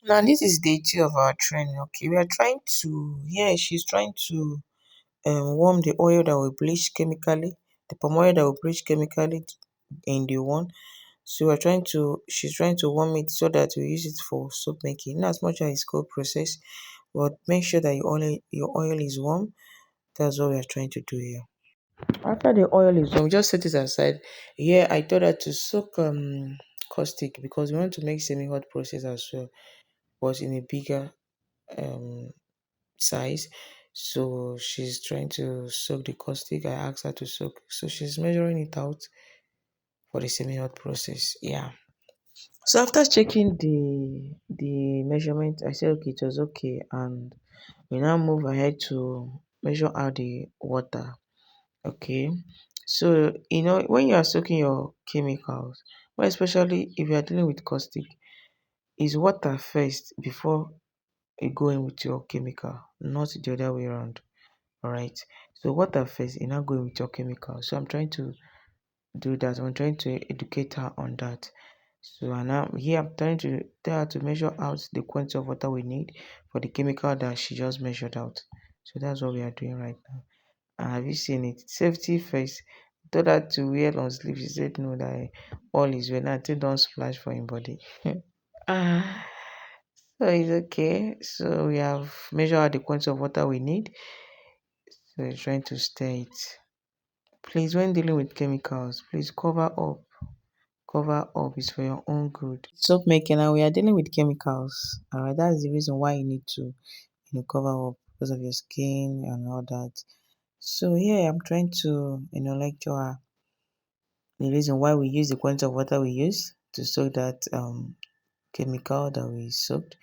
Now this is day 2 of our training. Okay, we are trying to she's trying to warm the oil that will bleach chemically, the palm oil that will bleach chemically in the one. So she's trying to warm it so that we use it for soap making. Not as much as it's cold process, but make sure that your oil is warm. That's what we are trying to do here. After the oil is warm, just set it aside. Here I told her to soak caustic because we want to make semi-hot process as well, but in a bigger um size. So she's trying to soak the caustic. I asked her to soak. So she's measuring it out for the semi-hot process. Yeah. So after checking the measurement, I said okay, it was okay, and we now move ahead to measure out the water. Okay. So when you are soaking your chemicals, well, especially if you are dealing with caustic, is water first before you go in with your chemical, not the other way around. All right. So water first, you're not going with your chemical. So I'm trying to do that. I'm trying to educate her on that. So and now here I'm trying to tell her to measure out the quantity of water we need for the chemical that she just measured out. So that's what we are doing right now. And have you seen it? Safety first. Told her to wear long sleeve. She said no, that all is well. Now don't splash for him body. Ah, so it's okay. So we have measured out the quantity of water we need. So we're trying to stir it. Please, when dealing with chemicals, please cover up. Cover up is for your own good. Soap making, and we are dealing with chemicals. Alright, that's the reason why you need to cover up because of your skin and all that. So here I'm trying to lecture her the reason why we use the quantity of water we use to soak that chemical that we soaked.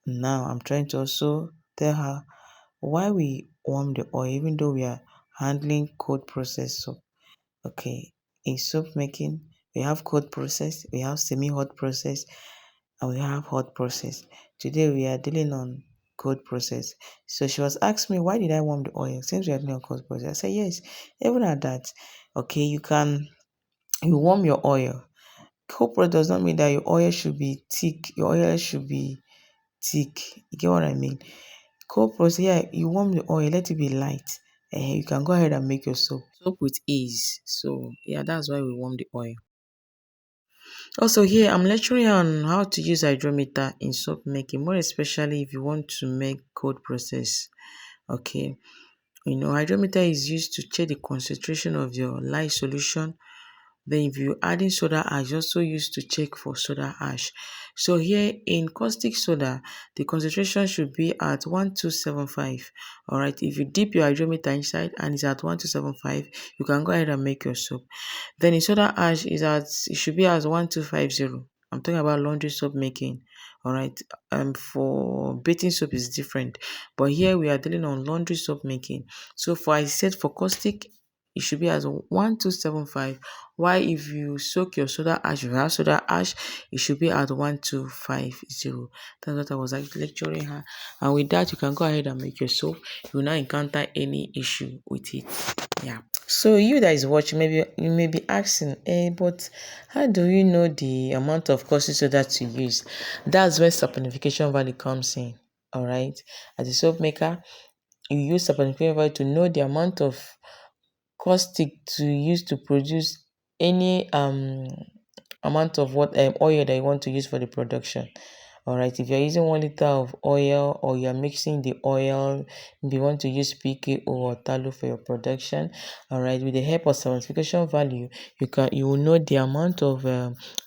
Now I'm trying to also tell her why we warm the oil even though we are handling cold process soap. Okay, in soap making, we have cold process, we have semi-hot process, and we have hot process. Today we are dealing on cold process. So she was asking me, why did I warm the oil since we are dealing on cold process? I said, yes, even at that, okay, you warm your oil. Cold process does not mean that your oil should be thick. Your oil should be thick. You get what I mean? Cold process, yeah, you warm the oil, let it be light. You can go ahead and make your soap. Soap with ease. So yeah, that's why we warm the oil. Also here, I'm lecturing on how to use hydrometer in soap making, more especially if you want to make cold process. Okay, hydrometer is used to check the concentration of your lye solution. Then if you're adding soda ash, you also used to check for soda ash. So here in caustic soda, the concentration should be at 1275. Alright, if you dip your hydrometer inside and it's at 1275, you can go ahead and make your soap. Then in soda ash it should be at 1250. I'm talking about laundry soap making. Alright, for bathing soap is different, but here we are dealing on laundry soap making. So I said for caustic, it should be as 1275. Why if you soak your soda ash, if you have soda ash, it should be at 1250. That's what I was actually lecturing her. And with that, you can go ahead and make your soap. You will not encounter any issue with it. Yeah. So you that is watching, maybe you may be asking, but how do you know the amount of caustic soda to use? That's where saponification value comes in. All right. As a soap maker, you use saponification value to know the amount of caustic to use to produce any amount of oil that you want to use for the production. All right, if you're using 1 liter of oil or you're mixing the oil, if you want to use PKO or tallow for your production, all right, with the help of saponification value, you will know the amount of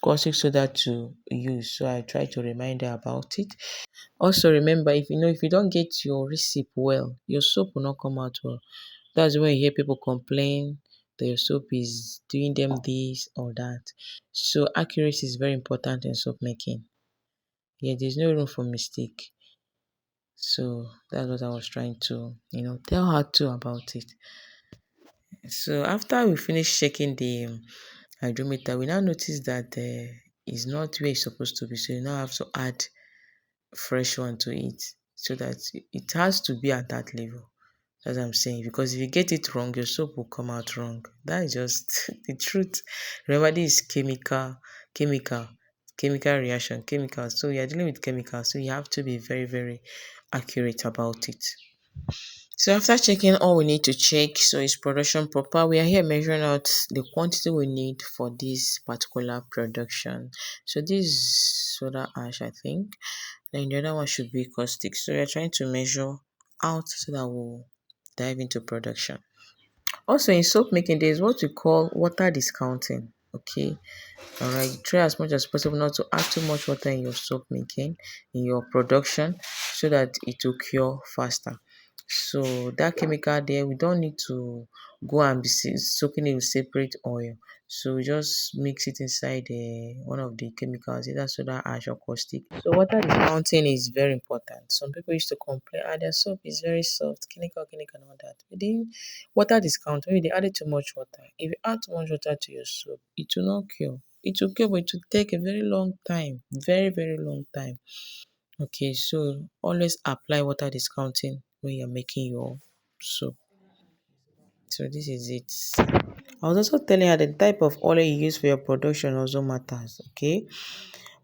caustic soda to use. So I try to remind her about it. Also remember, if you don't get your recipe well, your soap will not come out well. That's when you hear people complain that your soap is doing them this or that. So accuracy is very important in soap making. Yeah, there's no room for mistake. So that's what I was trying to, tell her too about it. So after we finish checking the hydrometer, we now notice that it's not where it's supposed to be. So you now have to add fresh one to it so that it has to be at that level. That's what I'm saying. Because if you get it wrong, your soap will come out wrong. That is just the truth. Remember, this is chemical. chemical reaction, chemicals. So you are dealing with chemicals, so you have to be very, very accurate about it. So after checking all we need to check, so is production proper? We are here measuring out the quantity we need for this particular production. So this is soda ash, I think. Then the other one should be caustic. So we are trying to measure out so that we'll dive into production. Also in soap making, there is what we call water discounting. Okay. Alright, try as much as possible not to add too much water in your soap making, in your production, so that it will cure faster. So that chemical there, we don't need to go and be soaking it with separate oil. So we just mix it inside one of the chemicals, either soda ash or caustic. So water discounting is very important. Some people used to complain, their soap is very soft, clinical, and all that. But then water discount, maybe they added too much water. If you add too much water to your soap, it will not cure. It will cure, but it will take a very long time. Very, very long time. Okay, so always apply water discounting when you're making your soap. So this is it. I was also telling her the type of oil you use for your production also matters. Okay.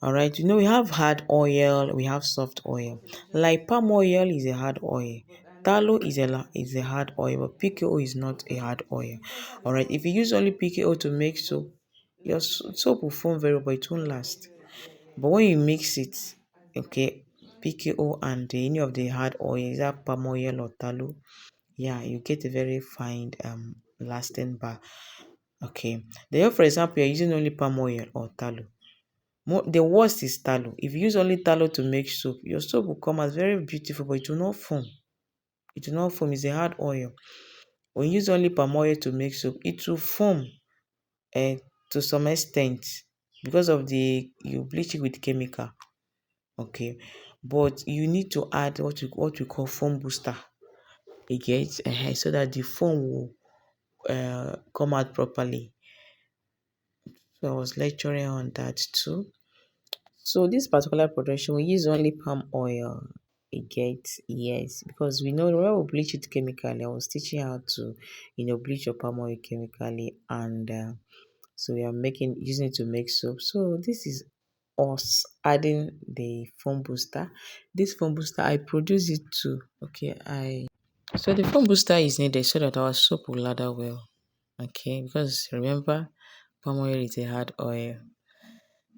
All right. We have hard oil, we have soft oil. Like palm oil is a hard oil. Tallow is a hard oil, but PKO is not a hard oil. All right. If you use only PKO to make soap, your soap will form very well, but it won't last. But when you mix it, okay, PKO and any of the hard oil, is that palm oil or tallow? Yeah, you get a very fine lasting bar. Okay. Then for example, you're using only palm oil or tallow. The worst is tallow. If you use only tallow to make soap, your soap will come out very beautiful, but it will not foam. It will not foam. It's a hard oil. When you use only palm oil to make soap, it will foam to some extent because of you bleach it with chemical. Okay. But you need to add what we call foam booster. You get so that the foam will come out properly. So I was lecturing on that too. So this particular production, we use only palm oil. Yes, because we know when we bleach it chemically, I was teaching how to, bleach your palm oil chemically, and so we are using it to make soap. So this is us adding the foam booster. This foam booster, I produce it too. Okay, so the foam booster is needed so that our soap will lather well. Okay, because remember, palm oil is a hard oil.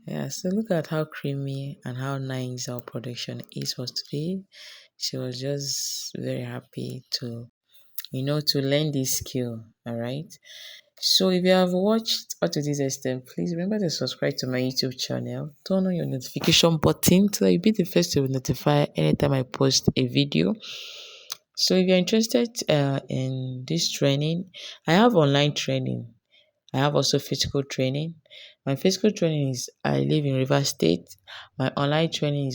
Yeah, so look at how creamy and how nice our production is for today. She was just very happy to learn this skill. All right. So if you have watched up to this extent, please remember to subscribe to my YouTube channel. Turn on your notification button so that you'll be the first to be notified anytime I post a video. So if you're interested in this training, I have online training. I have also physical training. My physical training is I live in River State. My online training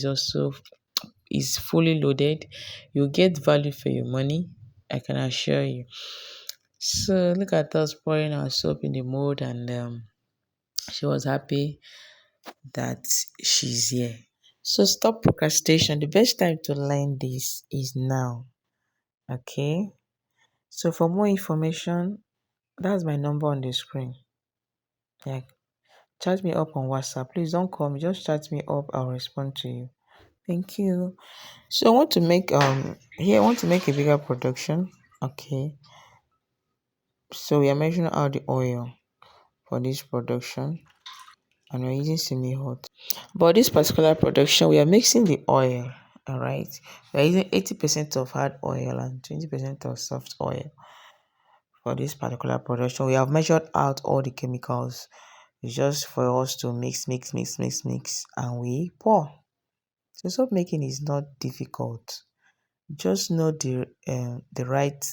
is fully loaded. You get value for your money. I can assure you. So look at us pouring our soap in the mold, and she was happy that she's here. So stop procrastination. The best time to learn this is now. Okay. So for more information, that's my number on the screen. Yeah. Chat me up on WhatsApp. Please don't call me. Just chat me up. I'll respond to you. Thank you. So I want to make a bigger production. Okay. So we are measuring out the oil for this production, and we're using semi-hot. But this particular production, we are mixing the oil. All right. We're using 80% of hard oil and 20% of soft oil for this particular production. We have measured out all the chemicals. It's just for us to mix, and we pour. So soap making is not difficult. Just know the right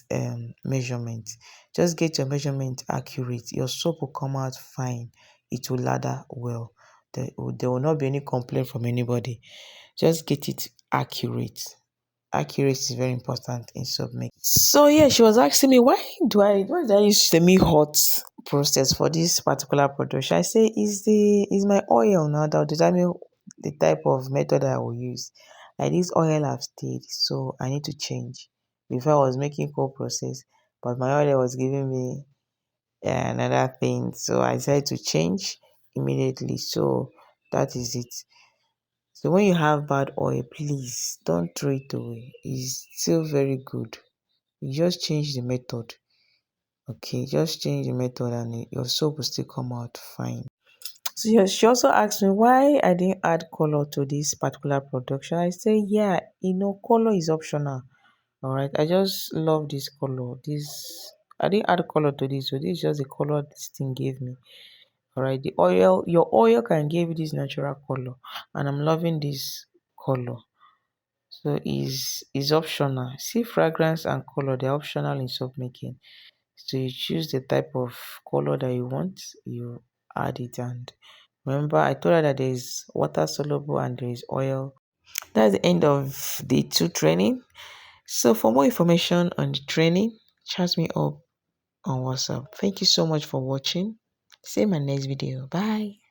measurement. Just get your measurement accurate. Your soap will come out fine. It will lather well. There will not be any complaint from anybody. Just get it accurate. Accuracy is very important in soap making. So yeah, she was asking me why do I use semi-hot process for this particular production. I say is my oil now that will determine the type of method I will use. Like this oil have stayed, so I need to change. Before I was making cold process, but my oil was giving me another thing, so I decided to change immediately. So That is it. So when you have bad oil, please don't throw it away. It's still very good. You just change the method. Okay, just change the method and your soap will still come out fine. So yes, she also asked me why I didn't add color to this particular production. I say, yeah, color is optional. All right, I just love this color. I didn't add color to this, so this is just the color this thing gave me. All right, your oil can give you this natural color, and I'm loving this color. So is optional. See, fragrance and color, they're optional in soap making. So you choose the type of color that you want, you add it. And remember, I told her that there is water soluble and there is oil. That's the end of the 2 training. So for more information on the training, chat me up on WhatsApp. Thank you so much for watching. See you in my next video. Bye.